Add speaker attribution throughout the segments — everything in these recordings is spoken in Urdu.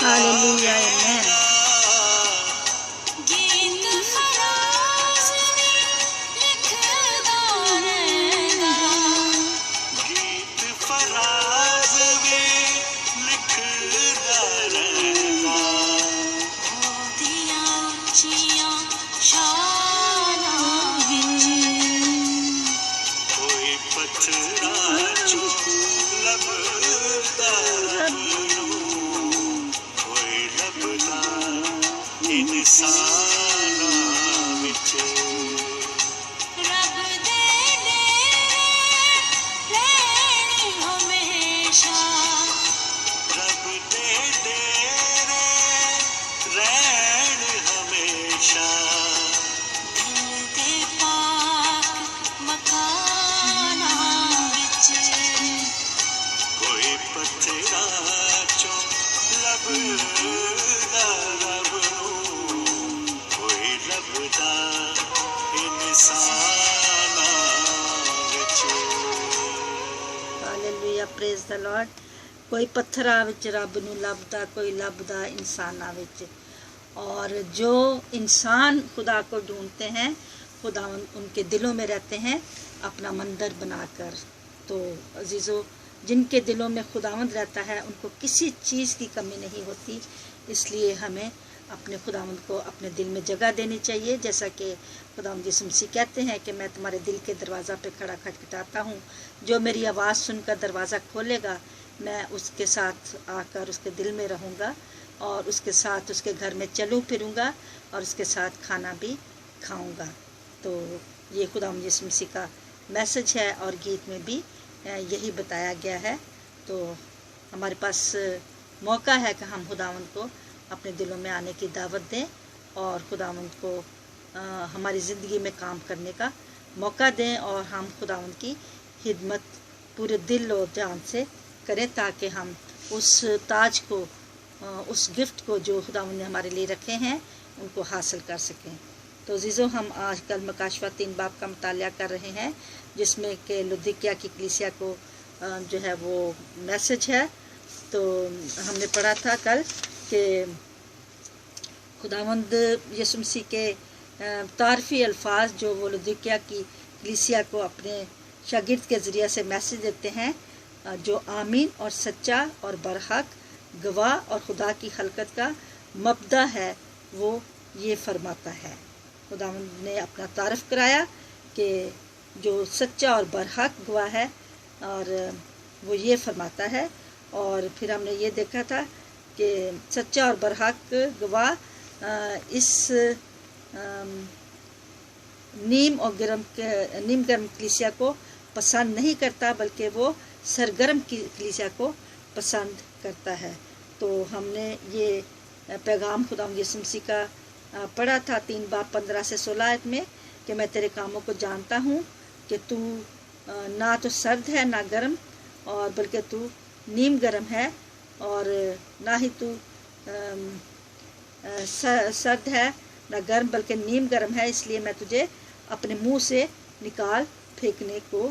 Speaker 1: Hallelujah, amen. Praise the Lord. کوئی پتھراں وچ رب نو لبدا کوئی لبدا انساناں وچ، اور جو انسان خدا کو ڈھونڈتے ہیں خدا ان کے دلوں میں رہتے ہیں اپنا مندر بنا کر۔ تو عزیزو، جن کے دلوں میں خداوند رہتا ہے ان کو کسی چیز کی کمی نہیں ہوتی، اس لیے ہمیں اپنے خداوند کو اپنے دل میں جگہ دینی چاہیے، جیسا کہ خداوند یسوع مسیح کہتے ہیں کہ میں تمہارے دل کے دروازہ پہ کھڑا کھٹکھٹاتا ہوں، جو میری آواز سن کر دروازہ کھولے گا میں اس کے ساتھ آ کر اس کے دل میں رہوں گا اور اس کے ساتھ اس کے گھر میں چلوں پھروں گا اور اس کے ساتھ کھانا بھی کھاؤں گا۔ تو یہ خداوند یسوع مسیح کا میسج ہے اور گیت میں بھی یہی بتایا گیا ہے۔ تو ہمارے پاس موقع ہے کہ ہم خداوند کو اپنے دلوں میں آنے کی دعوت دیں اور خداوند کو ہماری زندگی میں کام کرنے کا موقع دیں، اور ہم خداوند کی خدمت پورے دل اور جان سے کریں تاکہ ہم اس تاج کو، اس گفٹ کو جو خداوند نے ہمارے لیے رکھے ہیں ان کو حاصل کر سکیں۔ تو عزیزو، ہم آج کل مکاشفہ 3 باب کا مطالعہ کر رہے ہیں جس میں کہ لودیکیا کی کلیسیا کو جو ہے وہ میسج ہے۔ تو ہم نے پڑھا تھا کل کہ خداوند یسوع مسیح کے تعارفی الفاظ جو وہ لودیکیا کی کلیسیا کو اپنے شاگرد کے ذریعے سے میسج دیتے ہیں، جو آمین اور سچا اور برحق گواہ اور خدا کی خلقت کا مبدا ہے، وہ یہ فرماتا ہے۔ خداوند نے اپنا تعارف کرایا کہ جو سچا اور برحق گواہ ہے، اور وہ یہ فرماتا ہے۔ اور پھر ہم نے یہ دیکھا تھا کہ سچا اور برحق گواہ اس نیم گرم کلیسیا کو پسند نہیں کرتا، بلکہ وہ سرگرم کلیسیا کو پسند کرتا ہے۔ تو ہم نے یہ پیغام خداوند یسوع مسیح کا پڑھا تھا 3 باب 15 سے 16 آیت میں کہ میں تیرے کاموں کو جانتا ہوں کہ تو نہ تو سرد ہے نہ گرم، اور بلکہ تو نیم گرم ہے، اور نہ ہی تو سرد ہے نہ گرم بلکہ نیم گرم ہے، اس لیے میں تجھے اپنے منہ سے نکال پھینکنے کو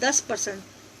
Speaker 1: 10%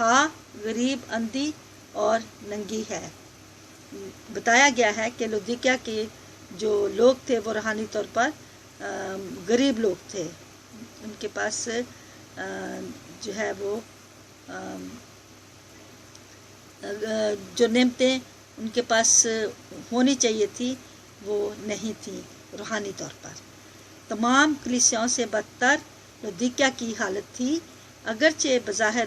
Speaker 1: ہاں غریب، اندھی اور ننگی ہے۔ بتایا گیا ہے کہ لودیکیا کے جو لوگ تھے وہ روحانی طور پر غریب لوگ تھے، ان کے پاس جو ہے وہ جو نعمتیں ان کے پاس ہونی چاہیے تھی وہ نہیں تھی روحانی طور پر۔ تمام کلیسیاؤں سے بدتر لودیکیا کی حالت تھی۔ اگرچہ بظاہر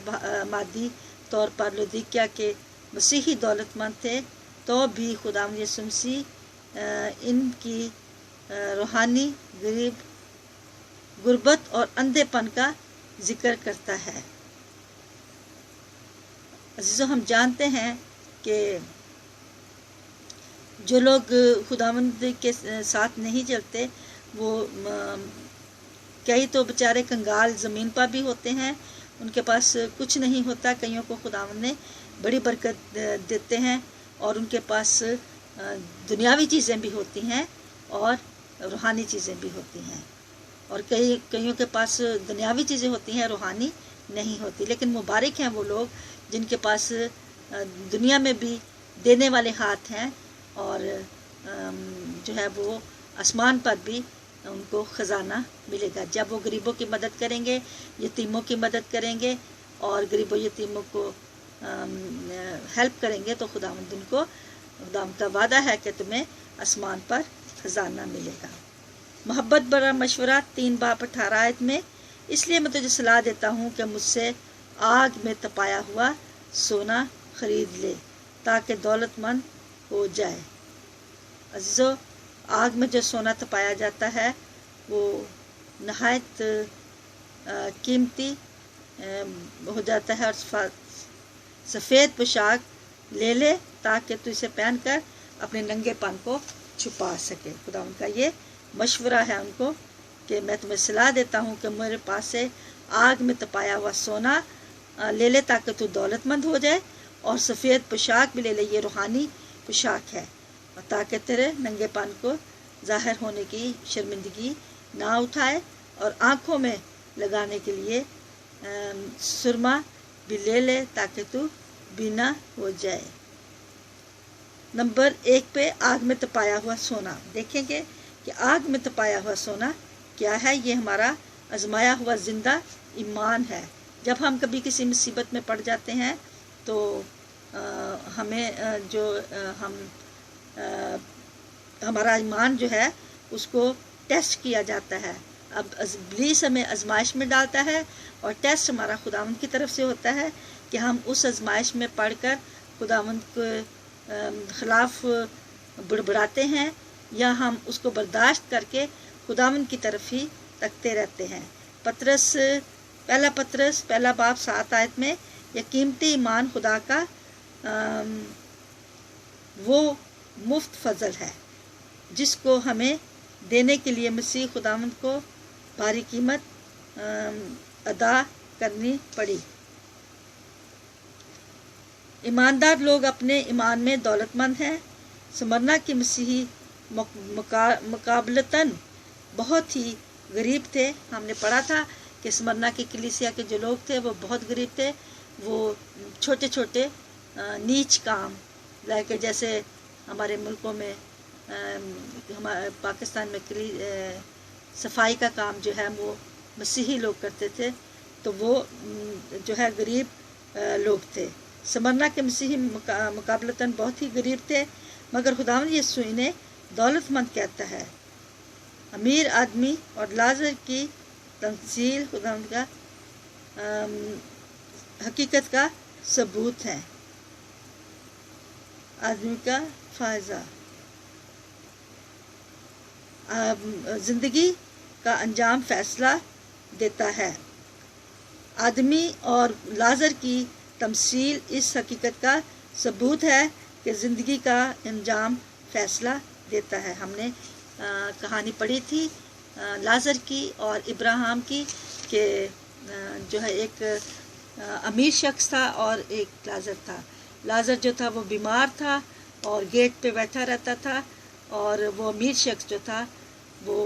Speaker 1: مادی طور پر لودیکیا کے مسیحی دولت مند تھے، تو بھی خداوند یسوع مسیح ان کی روحانی غربت اور اندھے پن کا ذکر کرتا ہے۔ عزیزو، ہم جانتے ہیں کہ جو لوگ خداوند کے ساتھ نہیں چلتے وہ کئی تو بیچارے کنگال زمین پر بھی ہوتے ہیں، ان کے پاس کچھ نہیں ہوتا۔ کئیوں کو خداوند نے بڑی برکت دیتے ہیں اور ان کے پاس دنیاوی چیزیں بھی ہوتی ہیں اور روحانی چیزیں بھی ہوتی ہیں، اور کئیوں کے پاس دنیاوی چیزیں ہوتی ہیں، روحانی نہیں ہوتی۔ لیکن مبارک ہیں وہ لوگ جن کے پاس دنیا میں بھی دینے والے ہاتھ ہیں اور جو ہے وہ آسمان پر بھی ان کو خزانہ ملے گا۔ جب وہ غریبوں کی مدد کریں گے، یتیموں کی مدد کریں گے اور غریبوں یتیموں کو ہیلپ کریں گے، تو خداوند کا وعدہ ہے کہ تمہیں آسمان پر خزانہ ملے گا۔ محبت بڑا مشورہ 3 باب 18 آیت میں، اس لیے میں تجھے صلاح دیتا ہوں کہ مجھ سے آگ میں تپایا ہوا سونا خرید لے تاکہ دولت مند ہو جائے۔ عزیزو، آگ میں جو سونا تپایا جاتا ہے وہ نہایت قیمتی ہو جاتا ہے، اور سفید پوشاک لے لے تاکہ تو اسے پہن کر اپنے ننگے پن کو چھپا سکے۔ خدا ان کا یہ مشورہ ہے ان کو کہ میں تمہیں صلاح دیتا ہوں کہ میرے پاس سے آگ میں تپایا ہوا سونا لے لے تاکہ تو دولت مند ہو جائے، اور سفید پوشاک بھی لے لے، یہ روحانی پوشاک ہے، تاکہ تیرے ننگے پن کو ظاہر ہونے کی شرمندگی نہ اٹھائے، اور آنکھوں میں لگانے کے لیے سرما بھی لے لے تاکہ تو بینا ہو جائے۔ نمبر 1 پہ آگ میں تپایا ہوا سونا دیکھیں گے کہ آگ میں تپایا ہوا سونا کیا ہے۔ یہ ہمارا آزمایا ہوا زندہ ایمان ہے۔ جب ہم کبھی کسی مصیبت میں پڑ جاتے ہیں تو ہمیں ہمارا ایمان جو ہے اس کو ٹیسٹ کیا جاتا ہے۔ اب ابلیس ہمیں آزمائش میں ڈالتا ہے، اور ٹیسٹ ہمارا خداوند کی طرف سے ہوتا ہے کہ ہم اس آزمائش میں پڑھ کر خداوند کے خلاف بڑبڑاتے ہیں، یا ہم اس کو برداشت کر کے خداوند کی طرف ہی تکتے رہتے ہیں۔ پہلا پطرس پہلا باب 7 آیت میں، یہ قیمتی ایمان خدا کا وہ مفت فضل ہے جس کو ہمیں دینے کے لیے مسیح خداوند کو بھاری قیمت ادا کرنی پڑی۔ ایماندار لوگ اپنے ایمان میں دولت مند ہیں۔ سمرنا کے مسیحی مقابلتاً بہت ہی غریب تھے۔ ہم نے پڑھا تھا کہ سمرنا کی کلیسیا کے جو لوگ تھے وہ بہت غریب تھے، وہ چھوٹے چھوٹے نیچ کام لائک جیسے ہمارے ملکوں میں ہمارے پاکستان میں صفائی کا کام جو ہے وہ مسیحی لوگ کرتے تھے، تو وہ جو ہے غریب لوگ تھے۔ سمرنا کے مسیحی مقابلتاً بہت ہی غریب تھے، مگر خداوند یسوع انہیں دولت مند کہتا ہے۔ امیر آدمی اور لازر کی تمثیل خداوند کا حقیقت کا ثبوت ہے۔ آدمی کا فائزہ زندگی کا انجام فیصلہ دیتا ہے۔ آدمی اور لازر کی تمثیل اس حقیقت کا ثبوت ہے کہ زندگی کا انجام فیصلہ دیتا ہے۔ ہم نے کہانی پڑھی تھی لازر کی اور ابراہیم کی کہ جو ہے ایک امیر شخص تھا اور ایک لازر تھا۔ لازر جو تھا وہ بیمار تھا اور گیٹ پہ بیٹھا رہتا تھا، اور وہ امیر شخص جو تھا وہ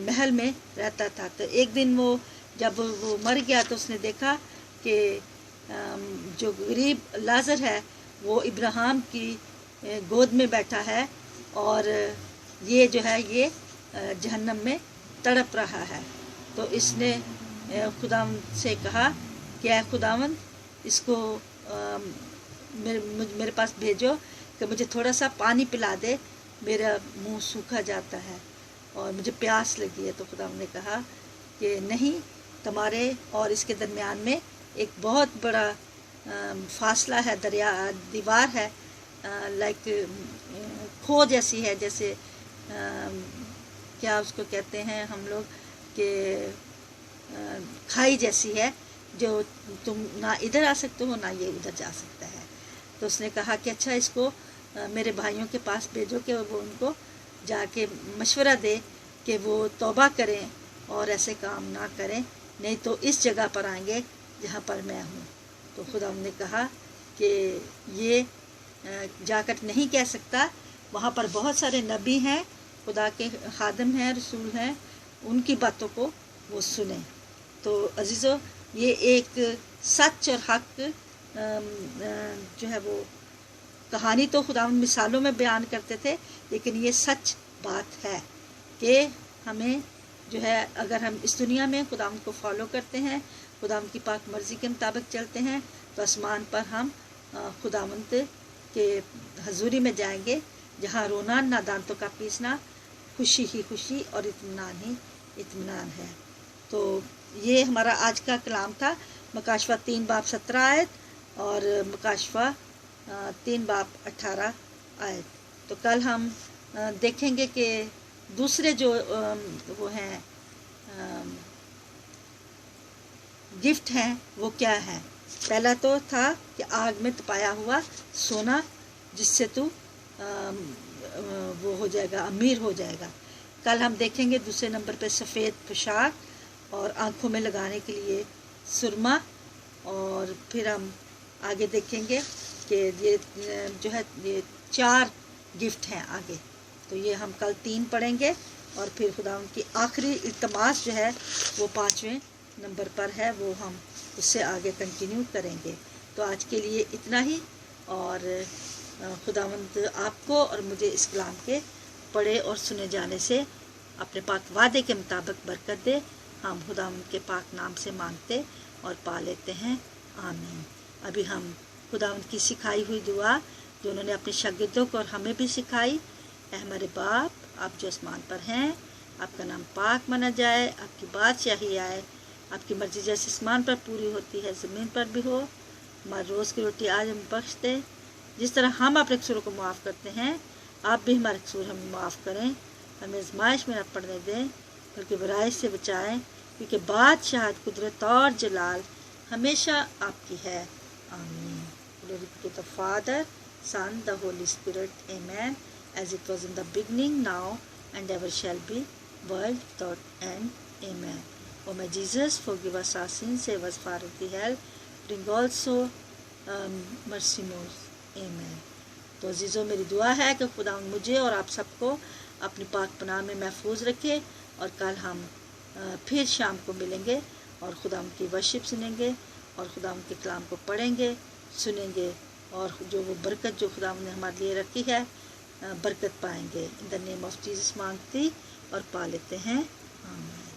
Speaker 1: محل میں رہتا تھا۔ تو ایک دن وہ جب وہ مر گیا تو اس نے دیکھا کہ جو غریب لازر ہے وہ ابراہیم کی گود میں بیٹھا ہے اور یہ جو ہے یہ جہنم میں تڑپ رہا ہے۔ تو اس نے خداوند سے کہا کہ اے خداوند اس کو میرے پاس بھیجو کہ مجھے تھوڑا سا پانی پلا دے، میرا منہ سوکھا جاتا ہے اور مجھے پیاس لگی ہے۔ تو خداوند نے کہا کہ نہیں، تمہارے اور اس کے درمیان میں ایک بہت بڑا فاصلہ ہے، دیوار ہے، لائک کھو جیسی ہے، جیسے کیا اس کو کہتے ہیں ہم لوگ کہ کھائی جیسی ہے، جو تم نہ ادھر آ سکتے ہو نہ یہ ادھر جا سکتا ہے۔ تو اس نے کہا کہ اچھا اس کو میرے بھائیوں کے پاس بھیجو کہ وہ ان کو جا کے مشورہ دے کہ وہ توبہ کریں اور ایسے کام نہ کریں، نہیں تو اس جگہ پر آئیں گے جہاں پر میں ہوں۔ تو خدا نے کہا کہ یہ جا کر نہیں کہہ سکتا، وہاں پر بہت سارے نبی ہیں، خدا کے خادم ہیں، رسول ہیں، ان کی باتوں کو وہ سنیں۔ تو عزیزو، یہ ایک سچ اور حق جو ہے وہ کہانی تو خدا مثالوں میں بیان کرتے تھے، لیکن یہ سچ بات ہے کہ ہمیں جو ہے اگر ہم اس دنیا میں خدا کو فالو کرتے ہیں، خدا کی پاک مرضی کے مطابق چلتے ہیں، تو آسمان پر ہم خداوند کے حضوری میں جائیں گے، جہاں رونا نہ دانتوں کا پیسنا، خوشی ہی خوشی اور اطمینان ہی اطمینان ہے۔ تو یہ ہمارا آج کا کلام تھا، مکاشفہ 3 باب 17 آیت اور مکاشفہ 3 باب 18 آیت۔ تو کل ہم دیکھیں گے کہ دوسرے جو وہ ہیں گفٹ ہیں وہ کیا ہیں۔ پہلا تو تھا کہ آگ میں تپایا ہوا سونا، جس سے تو وہ ہو جائے گا، امیر ہو جائے گا۔ کل ہم دیکھیں گے دوسرے نمبر پہ سفید پوشاک اور آنکھوں میں لگانے کے لیے سرما، اور پھر ہم آگے دیکھیں گے کہ یہ جو ہے یہ 4 گفٹ ہیں آگے۔ تو یہ ہم کل 3 پڑھیں گے، اور پھر خدا ان کی آخری التماس جو ہے وہ 5ویں نمبر پر ہے، وہ ہم اس سے آگے کنٹینیو کریں گے۔ تو آج کے لیے اتنا ہی، اور خداوند آپ کو اور مجھے اس کلام کے پڑھے اور سنے جانے سے اپنے پاک وعدے کے مطابق برکت دے۔ ہم خداوند کے پاک نام سے مانگتے اور پا لیتے ہیں، آمین۔ ابھی ہم خداوند کی سکھائی ہوئی دعا جو انہوں نے اپنے شاگردوں کو اور ہمیں بھی سکھائی، اے ہمارے باپ آپ جو آسمان پر ہیں، آپ کا نام پاک مانا جائے، آپ کی بادشاہی آئے، آپ کی مرضی جیسے آسمان پر پوری ہوتی ہے زمین پر بھی ہو۔ ہمارے روز کی روٹی آج ہم بخش دے، جس طرح ہم اپنے قصوروں کو معاف کرتے ہیں، آپ بھی ہمارے قصور ہمیں معاف کریں، ہمیں آزمائش میں نہ پڑنے دیں بلکہ برائی سے بچائیں، کیونکہ بادشاہت، قدرت اور جلال ہمیشہ آپ کی ہے، آمین۔ Glory to the Father, Son, the Holy Spirit, Amen, as it was in the beginning, now, and ever shall be, world without end, Amen. O my Jesus, forgive us our sins, save us far of the hell, bring also mercy most, Amen. تو عزیزوں، میری دعا ہے کہ خدا مجھے اور آپ سب کو اپنی پاک پناہ میں محفوظ رکھے، اور کل ہم پھر شام کو ملیں گے اور خدا کی ورشپ سنیں گے اور خدا کے کلام کو پڑھیں گے، سنیں گے، اور جو وہ برکت جو خدا نے ہمارے لیے رکھی ہے برکت پائیں گے۔ ان دا نیم آف جیسس مانگتی اور پا لیتے ہیں، آمین۔